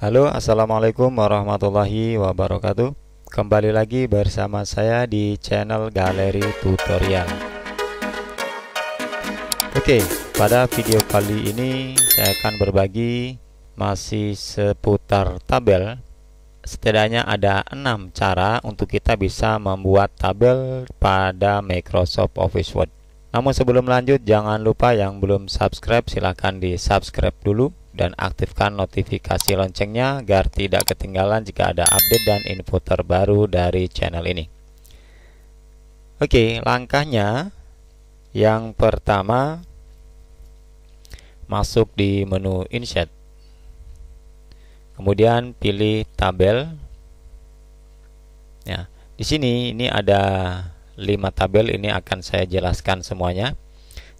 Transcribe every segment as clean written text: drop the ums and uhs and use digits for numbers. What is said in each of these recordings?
Halo, assalamualaikum warahmatullahi wabarakatuh. Kembali lagi bersama saya di channel Galeri Tutorial. Oke, pada video kali ini saya akan berbagi masih seputar tabel. Setidaknya ada 6 cara untuk kita bisa membuat tabel pada Microsoft Office Word. Namun sebelum lanjut, jangan lupa yang belum subscribe silahkan di subscribe dulu dan aktifkan notifikasi loncengnya agar tidak ketinggalan jika ada update dan info terbaru dari channel ini. Oke, langkahnya yang pertama, masuk di menu Insert, kemudian pilih tabel. Ya, di sini ini ada 5 tabel, ini akan saya jelaskan semuanya.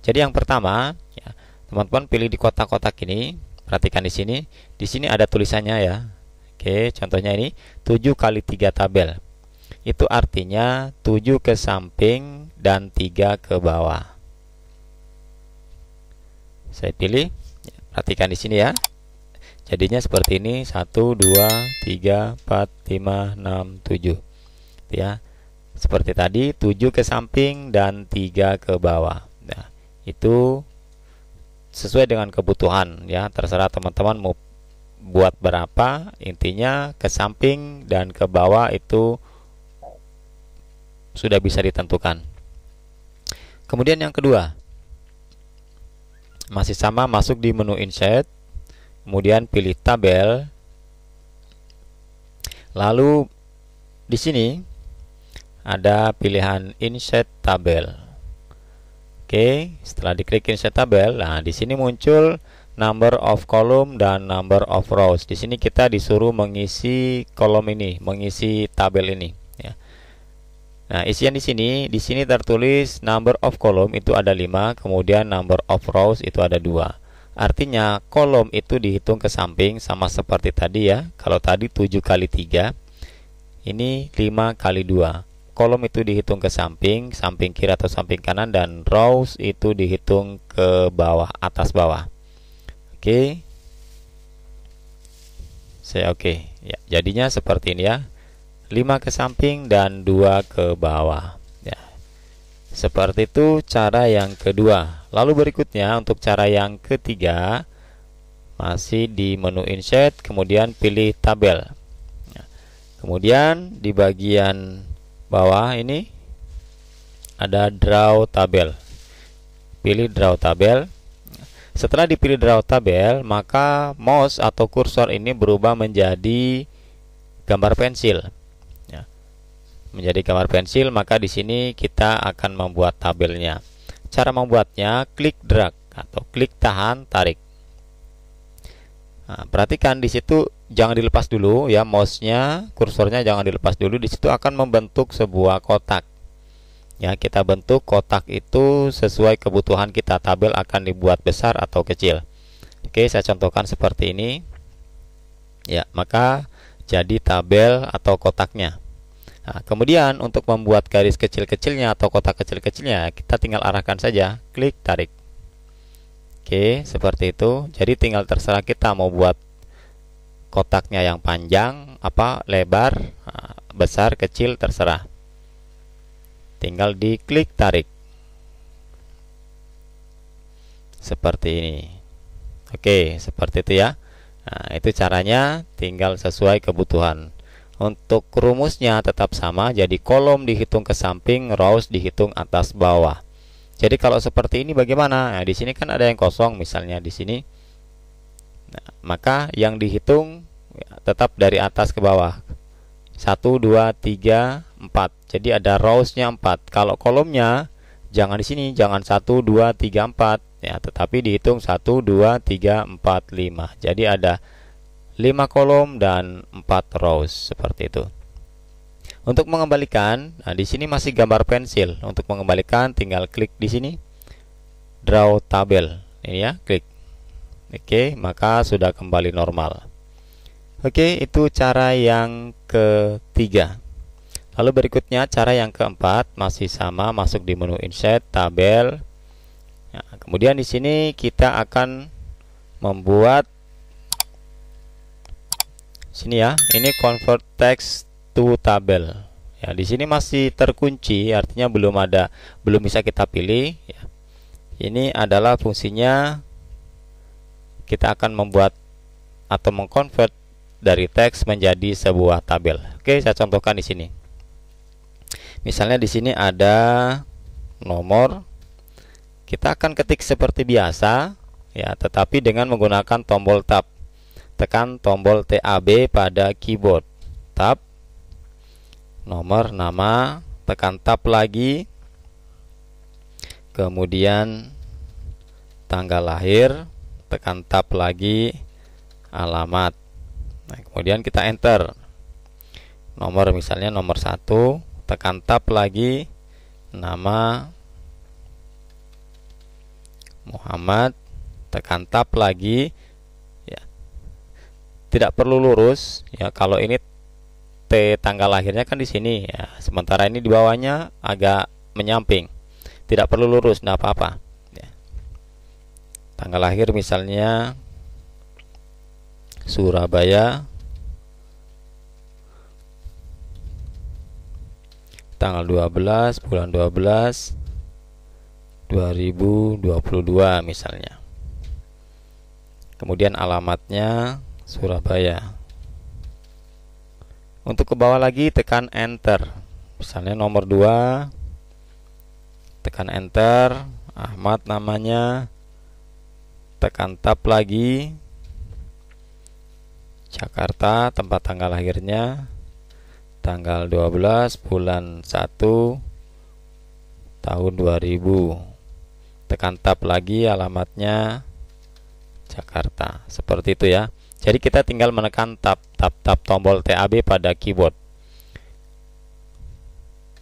Jadi yang pertama, ya, teman-teman pilih di kotak-kotak ini. Perhatikan di sini. Di sini ada tulisannya ya. Oke, contohnya ini 7 kali 3 tabel. Itu artinya 7 ke samping dan 3 ke bawah. Saya pilih. Perhatikan di sini ya. Jadinya seperti ini, 1 2 3 4 5 6 7. Ya. Seperti tadi, 7 ke samping dan 3 ke bawah. Nah, itu sesuai dengan kebutuhan ya, terserah teman-teman mau buat berapa. Intinya ke samping dan ke bawah itu sudah bisa ditentukan. Kemudian yang kedua, masih sama, masuk di menu Insert, kemudian pilih tabel. Lalu di sini ada pilihan Insert Tabel. Oke, setelah diklik Insert Tabel, nah di sini muncul number of column dan number of rows. Di sini kita disuruh mengisi kolom ini, mengisi tabel ini. Ya. Nah, isian di sini tertulis number of column itu ada 5, kemudian number of rows itu ada 2. Artinya kolom itu dihitung ke samping sama seperti tadi ya. Kalau tadi 7 kali 3, ini 5 kali 2. Kolom itu dihitung ke samping, samping kiri atau samping kanan, dan rows itu dihitung ke bawah, atas bawah. Oke. Saya oke. Ya, jadinya seperti ini ya. 5 ke samping dan 2 ke bawah. Ya. Seperti itu cara yang kedua. Lalu berikutnya untuk cara yang ketiga, masih di menu Insert, kemudian pilih tabel. Ya. Kemudian di bagian bawah ini ada draw tabel. Pilih draw tabel. Setelah dipilih draw tabel, maka mouse atau kursor ini berubah menjadi gambar pensil. Ya. Menjadi gambar pensil, maka di sini kita akan membuat tabelnya. Cara membuatnya, klik drag atau klik tahan tarik. Nah, perhatikan di situ jangan dilepas dulu ya, mouse-nya, kursornya jangan dilepas dulu. Di situ akan membentuk sebuah kotak. Ya, kita bentuk kotak itu sesuai kebutuhan kita. Tabel akan dibuat besar atau kecil. Oke, saya contohkan seperti ini. Ya, maka jadi tabel atau kotaknya. Nah, kemudian untuk membuat garis kecil-kecilnya atau kotak kecil-kecilnya, kita tinggal arahkan saja, klik tarik. Oke, seperti itu. Jadi tinggal terserah kita mau buat kotaknya yang panjang, lebar, besar, kecil, terserah. Tinggal diklik tarik. Seperti ini. Oke, seperti itu ya. Nah, itu caranya, tinggal sesuai kebutuhan. Untuk rumusnya tetap sama, jadi kolom dihitung ke samping, rows dihitung atas bawah. Jadi kalau seperti ini bagaimana? Nah, di sini kan ada yang kosong, misalnya di sini. Nah, maka yang dihitung ya, tetap dari atas ke bawah. 1 2 3 4. Jadi ada rows-nya 4. Kalau kolomnya jangan di sini, jangan 1 2 3 4 ya, tetapi dihitung 1 2 3 4 5. Jadi ada 5 kolom dan 4 rows seperti itu. Untuk mengembalikan, nah di sini masih gambar pensil. Untuk mengembalikan tinggal klik di sini draw tabel. Ini ya, klik. Oke, maka sudah kembali normal. Oke, itu cara yang ketiga. Lalu berikutnya cara yang keempat, masih sama, masuk di menu Insert, tabel. Nah, kemudian di sini kita akan membuat Sini ya, ini convert text to tabel. Ya, di sini masih terkunci, artinya belum bisa kita pilih. Ya. Ini adalah fungsinya, kita akan membuat atau mengkonvert dari teks menjadi sebuah tabel. Oke, saya contohkan di sini. Misalnya di sini ada nomor, kita akan ketik seperti biasa, ya, tetapi dengan menggunakan tombol tab. Tekan tombol TAB pada keyboard. Tab, nomor, nama, tekan tab lagi, kemudian tanggal lahir, tekan tab lagi, alamat. Nah, kemudian kita enter. Nomor, misalnya nomor 1, tekan tab lagi, nama Muhammad, tekan tab lagi, ya. Tidak perlu lurus, ya. Kalau ini tanggal lahirnya kan di sini, ya. Sementara ini di bawahnya agak menyamping, tidak perlu lurus, tidak apa-apa, ya. Tanggal lahir misalnya Surabaya, tanggal 12 bulan 12 2022 misalnya. Kemudian alamatnya Surabaya. Untuk ke bawah lagi tekan enter. Misalnya nomor 2, tekan enter, Ahmad namanya, tekan tab lagi, Jakarta, tempat tanggal lahirnya tanggal 12 bulan 1 tahun 2000. Tekan tab lagi, alamatnya Jakarta. Seperti itu ya. Jadi kita tinggal menekan tab tombol TAB pada keyboard.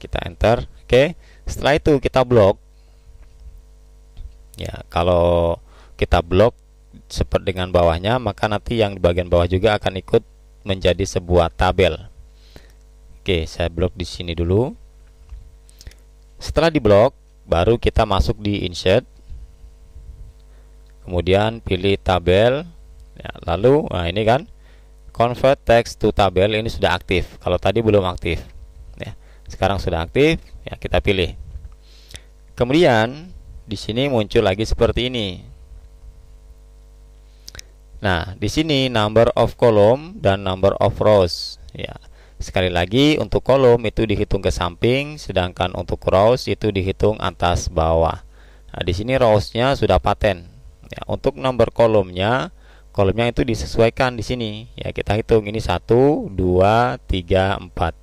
Kita enter. Oke. Setelah itu kita blok. Ya, kalau kita blok seperti dengan bawahnya, maka nanti yang di bagian bawah juga akan ikut menjadi sebuah tabel. Oke, saya blok di sini dulu. Setelah diblok, baru kita masuk di insert. Kemudian pilih tabel. Ya, lalu, nah ini kan convert text to tabel ini sudah aktif. Kalau tadi belum aktif, ya, sekarang sudah aktif. Ya, kita pilih. Kemudian di sini muncul lagi seperti ini. Nah, di sini number of column dan number of rows. Ya, sekali lagi untuk kolom itu dihitung ke samping, sedangkan untuk rows itu dihitung atas bawah. Nah, di sini rows-nya sudah paten. Ya, untuk nomor kolomnya itu disesuaikan di sini. Ya, kita hitung ini 1, 2, 3, 4.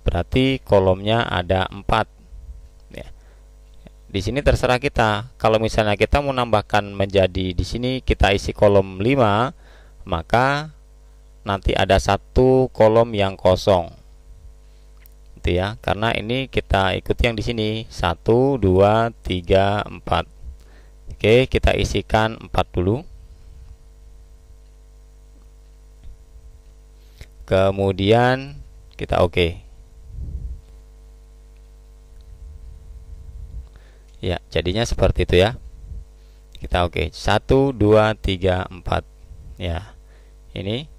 Berarti kolomnya ada 4. Ya. Di sini terserah kita. Kalau misalnya kita mau nambahkan menjadi di sini kita isi kolom 5, maka nanti ada 1 kolom yang kosong. Itu ya. Karena ini kita ikuti yang di sini 1, 2, 3, 4. Oke, kita isikan 4 dulu. Kemudian kita oke. Ya, jadinya seperti itu ya. Kita oke. 1, 2, 3, 4. Ya. Ini.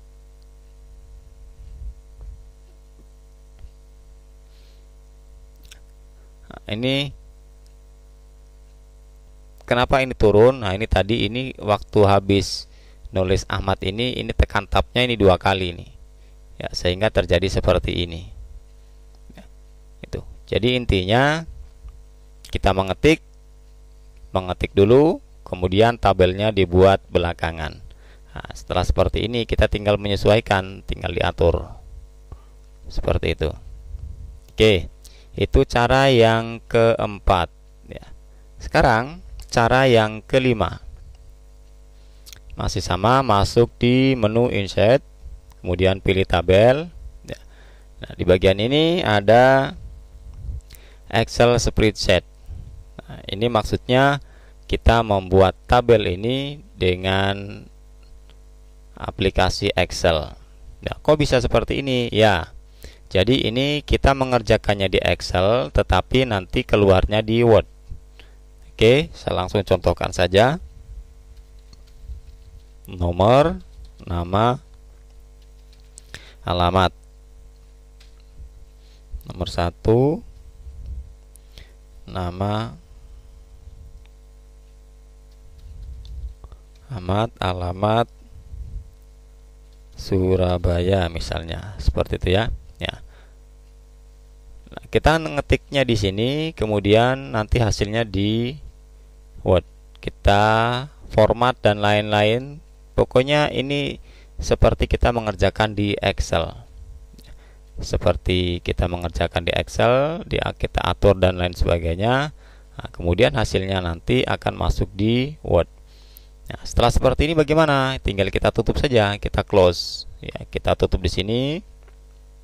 Nah, ini kenapa ini turun? Nah, ini tadi ini waktu habis nulis Ahmad ini tekan tabnya ini 2 kali nih. Ya, sehingga terjadi seperti ini. Ya, itu. Jadi intinya kita mengetik dulu, kemudian tabelnya dibuat belakangan. Nah, setelah seperti ini kita tinggal menyesuaikan, tinggal diatur. Seperti itu. Oke, itu cara yang keempat. Ya. Sekarang cara yang kelima. Masih sama, masuk di menu insert, kemudian pilih tabel. Nah, di bagian ini ada Excel spreadsheet. Nah, ini maksudnya kita membuat tabel ini dengan aplikasi Excel. Nah, kok bisa seperti ini? Ya, jadi ini kita mengerjakannya di Excel, tetapi nanti keluarnya di Word. Oke, saya langsung contohkan saja. Nomor, nama, alamat. Nomor 1, nama, alamat Surabaya misalnya, seperti itu ya. Ya. Nah, kita ngetiknya di sini, kemudian nanti hasilnya di Word. Kita format dan lain-lain. Pokoknya ini seperti kita mengerjakan di Excel. Seperti kita mengerjakan di Excel, kita atur dan lain sebagainya. Nah, kemudian hasilnya nanti akan masuk di Word. Nah, setelah seperti ini bagaimana? Tinggal kita tutup saja, kita close. Ya, kita tutup di sini.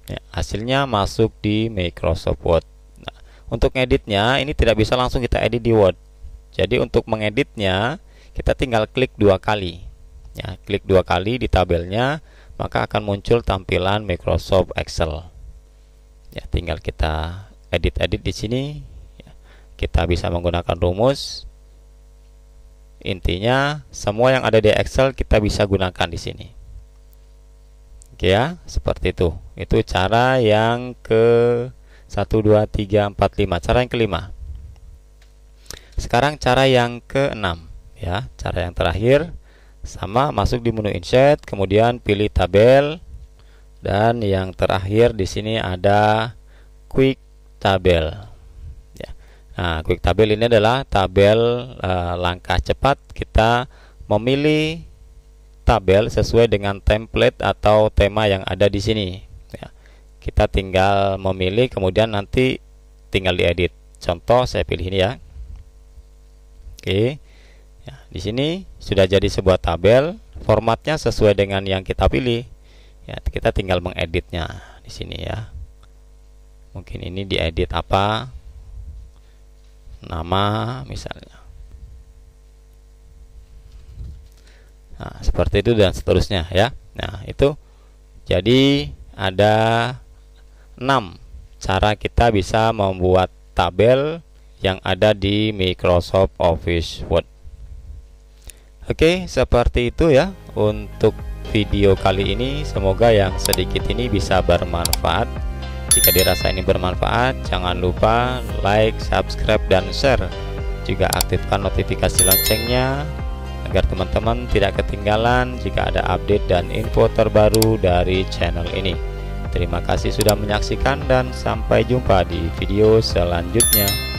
Ya, hasilnya masuk di Microsoft Word. Nah, untuk ngeditnya ini tidak bisa langsung kita edit di Word. Jadi untuk mengeditnya kita tinggal klik 2 kali. Ya, klik 2 kali di tabelnya, maka akan muncul tampilan Microsoft Excel. Ya, tinggal kita edit di sini. Ya, kita bisa menggunakan rumus. Intinya semua yang ada di Excel kita bisa gunakan di sini. Oke ya, seperti itu. Itu cara yang ke 1, 2, 3, 4, 5. Cara yang kelima. Sekarang cara yang ke-6 ya. Cara yang terakhir sama, masuk di menu insert, kemudian pilih tabel, dan yang terakhir di sini ada quick tabel. Ya. Nah, quick tabel ini adalah tabel langkah cepat. Kita memilih tabel sesuai dengan template atau tema yang ada di sini. Ya. Kita tinggal memilih, kemudian nanti tinggal diedit. Contoh saya pilih ini ya. Oke. Ya, di sini sudah jadi sebuah tabel, formatnya sesuai dengan yang kita pilih. Ya, kita tinggal mengeditnya di sini ya. Mungkin ini diedit apa? Nama misalnya. Nah, seperti itu dan seterusnya ya. Nah, itu jadi ada 6 cara kita bisa membuat tabel yang ada di Microsoft Office Word. Oke, seperti itu ya untuk video kali ini. Semoga yang sedikit ini bisa bermanfaat. Jika dirasa ini bermanfaat, jangan lupa like, subscribe, dan share. Juga aktifkan notifikasi loncengnya agar teman-teman tidak ketinggalan jika ada update dan info terbaru dari channel ini. Terima kasih sudah menyaksikan dan sampai jumpa di video selanjutnya.